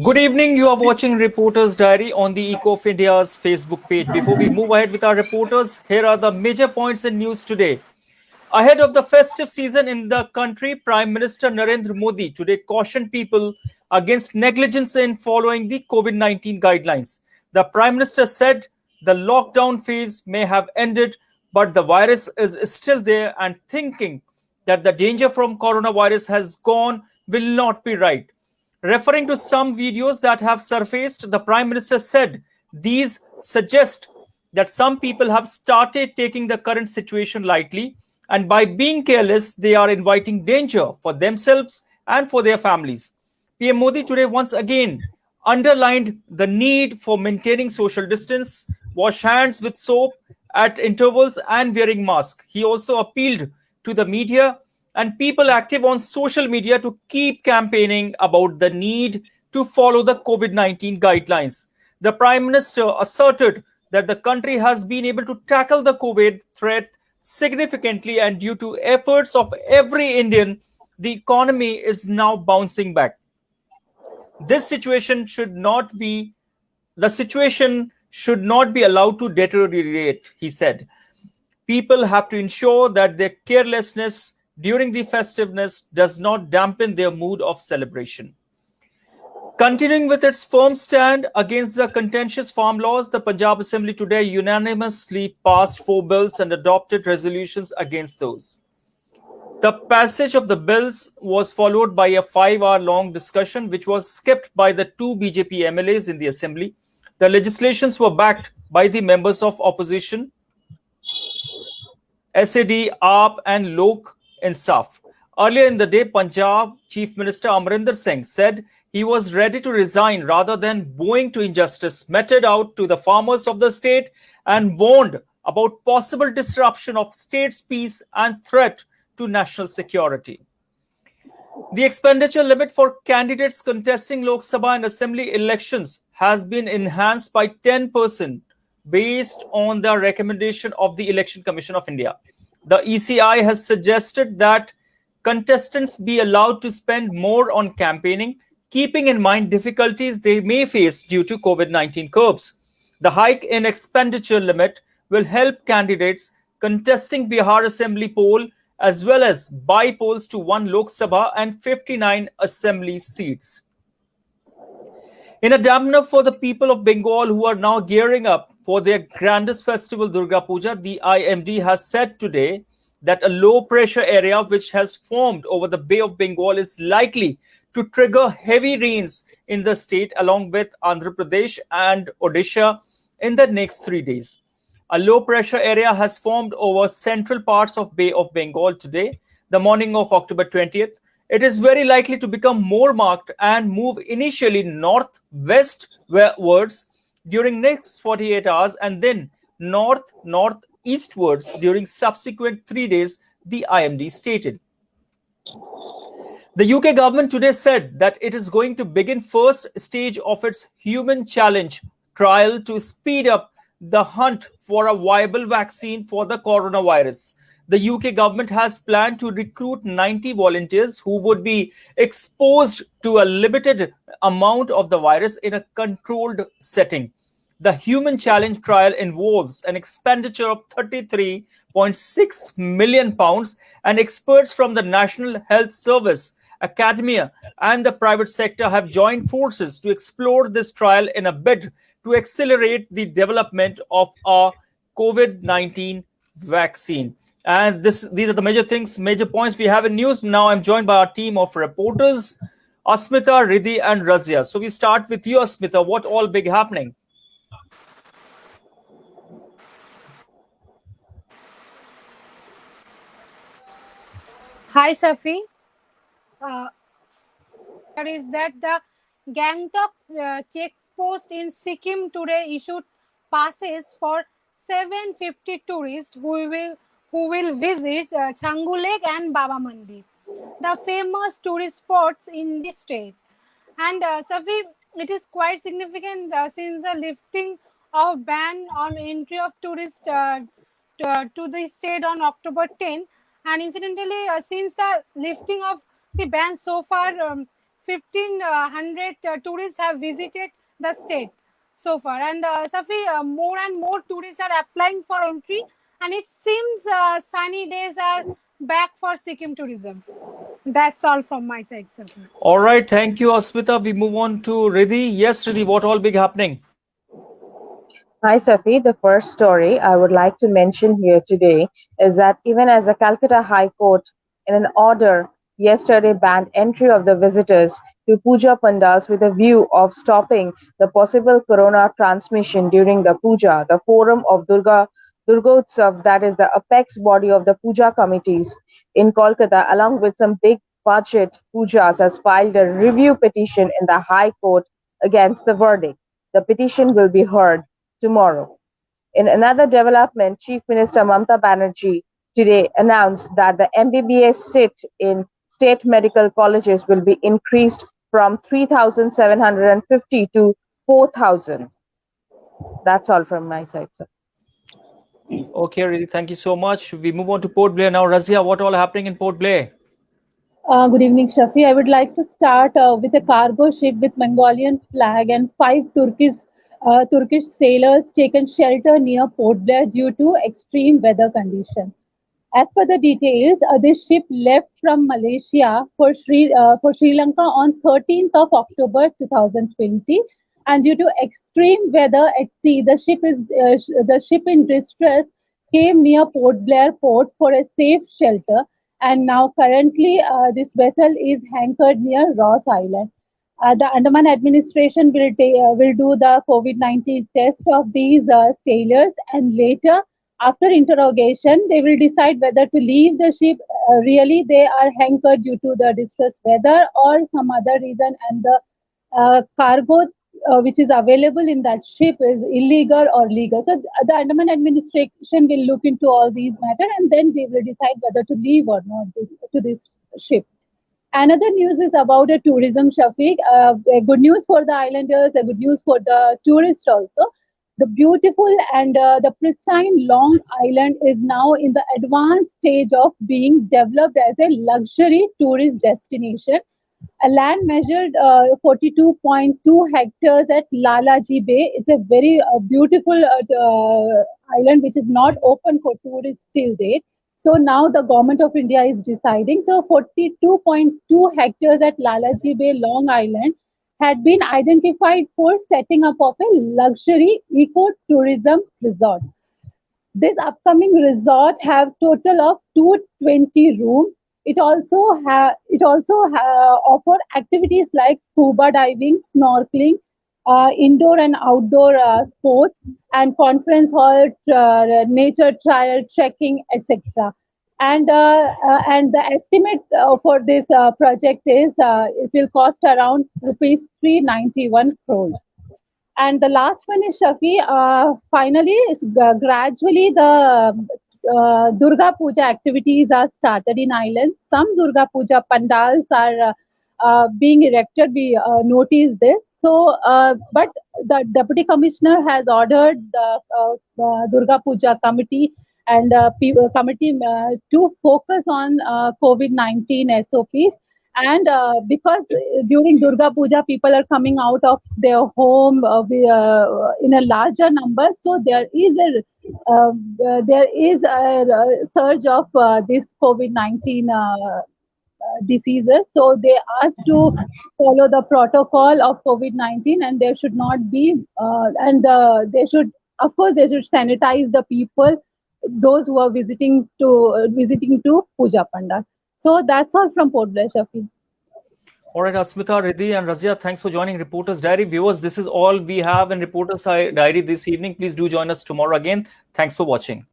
Good evening. You are watching Reporters Diary on the Eco of India's Facebook page. Before we move ahead with our reporters, here are the major points in news today. Ahead of the festive season in the country, Prime Minister Narendra Modi today cautioned people against negligence in following the COVID 19 guidelines. The Prime Minister said the lockdown phase may have ended, but the virus is still there, and thinking that the danger from coronavirus has gone will not be right. Referring to some videos that have surfaced, the Prime Minister said these suggest that some people have started taking the current situation lightly, and by being careless, they are inviting danger for themselves and for their families. PM Modi today once again underlined the need for maintaining social distance, wash hands with soap at intervals, and wearing masks. He also appealed to the media and people active on social media to keep campaigning about the need to follow the COVID 19 guidelines. The Prime Minister asserted that the country has been able to tackle the COVID threat significantly, and due to efforts of every Indian, the economy is now bouncing back. This situation should not be the situation should not be allowed to deteriorate, he said. People have to ensure that their carelessness during the festiveness does not dampen their mood of celebration. Continuing with its firm stand against the contentious farm laws, the Punjab Assembly today unanimously passed four bills and adopted resolutions against those. The passage of the bills was followed by a 5 hour long discussion, which was skipped by the two BJP MLAs in the assembly. The legislations were backed by the members of opposition, SAD, AAP, and Lok Insaf. Earlier in the day, Punjab Chief Minister Amarinder Singh said he was ready to resign rather than bowing to injustice meted out to the farmers of the state, and warned about possible disruption of state's peace and threat to national security. The expenditure limit for candidates contesting Lok Sabha and Assembly elections has been enhanced by 10% based on the recommendation of the Election Commission of India. The ECI has suggested that contestants be allowed to spend more on campaigning, keeping in mind difficulties they may face due to COVID 19 curbs. The hike in expenditure limit will help candidates contesting Bihar Assembly poll as well as by polls to one Lok Sabha and 59 Assembly seats. In a dampener for the people of Bengal who are now gearing up for their grandest festival, Durga Puja, the IMD has said today that a low pressure area which has formed over the Bay of Bengal is likely to trigger heavy rains in the state along with Andhra Pradesh and Odisha in the next 3 days. A low pressure area has formed over central parts of Bay of Bengal today, the morning of October 20th. It is very likely to become more marked and move initially northwestwards during next 48 hours and then northeastwards during subsequent 3 days, the IMD stated. The UK government today said that it is going to begin first stage of its human challenge trial to speed up the hunt for a viable vaccine for the coronavirus. The UK government has planned to recruit 90 volunteers who would be exposed to a limited amount of the virus in a controlled setting. The human challenge trial involves an expenditure of 33.6 million pounds, and experts from the National Health Service, academia, and the private sector have joined forces to explore this trial in a bid to accelerate the development of a COVID 19 vaccine. And these are the major things, major points we have in news. Now I'm joined by our team of reporters, Asmita, Riddhi, and Razia. So we start with you, Asmita. What all big happening? Hi, Safi. Uh, there is that the Gangtok check post in Sikkim today issued passes for 750 tourists who will visit Changu Lake and Baba Mandi, the famous tourist spots in the state. And Safi, it is quite significant since the lifting of ban on entry of tourists to the state on October 10. And incidentally, since the lifting of the ban so far, 1,500 tourists have visited the state so far. And Safi, more and more tourists are applying for entry, and it seems sunny days are back for Sikkim tourism. That's all from my side, Safi. All right, thank you, Asmita. We move on to Riddhi. Yes, Riddhi, what all big happening? Hi, Safi. The first story I would like to mention here today is that even as the Calcutta High Court, in an order yesterday, banned entry of the visitors to puja pandals with a view of stopping the possible corona transmission during the puja, the Forum of Durgotsav, that is the apex body of the puja committees in Kolkata, along with some big budget pujas, has filed a review petition in the High Court against the verdict. The petition will be heard tomorrow. In another development, Chief Minister Mamata Banerjee today announced that the MBBS seat in state medical colleges will be increased from 3,750 to 4,000. That's all from my side, sir. Okay, Riddhi, thank you so much. We move on to Port Blair now. Razia, what all happening in Port Blair? Good evening, Shafi. I would like to start with a cargo ship with Mongolian flag and 5 Turkish sailors taken shelter near Port Blair due to extreme weather conditions. As per the details, this ship left from Malaysia for Sri Lanka on 13th of October 2020, and due to extreme weather at sea, the ship in distress came near Port Blair port for a safe shelter, and now currently this vessel is anchored near Ross Island. The Andaman administration will do the COVID-19 test of these sailors, and later, after interrogation, they will decide whether to leave the ship. Really, they are anchored due to the distress weather or some other reason, and the cargo which is available in that ship is illegal or legal. So the Andaman administration will look into all these matters, and then they will decide whether to leave or not to this ship. Another news is about a tourism, Shafiq. A good news for the islanders, a good news for the tourists also. The beautiful and the pristine Long Island is now in the advanced stage of being developed as a luxury tourist destination. A land measured 42.2 hectares at Lalaji Bay. It's a very beautiful island which is not open for tourists till date. So now the government of India is deciding. So 42.2 hectares at Lalaji Bay, Long Island, had been identified for setting up of a luxury eco-tourism resort. This upcoming resort have total of 220 rooms. It also offer activities like scuba diving, snorkeling, indoor and outdoor sports, and conference hall, nature trail, trekking, etc. And the estimate for this project is it will cost around rupees 391 crores. And the last one is Shafi. Finally, gradually the Durga Puja activities are started in islands. Some Durga Puja pandals are being erected. We noticed this. So, but the Deputy Commissioner has ordered the Durga Puja committee and committee to focus on COVID-19 SOPs. And because during Durga Puja, people are coming out of their home in a larger number, so there is a surge of this COVID-19 diseases. So they asked to follow the protocol of COVID-19, and there should not be, they should, of course, they should sanitize the people, those who are visiting to Puja Pandal. So that's all from Port Blair, Shafi. All right, Asmita, Riddhi, and Razia, thanks for joining Reporters Diary. Viewers, this is all we have in Reporters Diary this evening. Please do join us tomorrow again. Thanks for watching.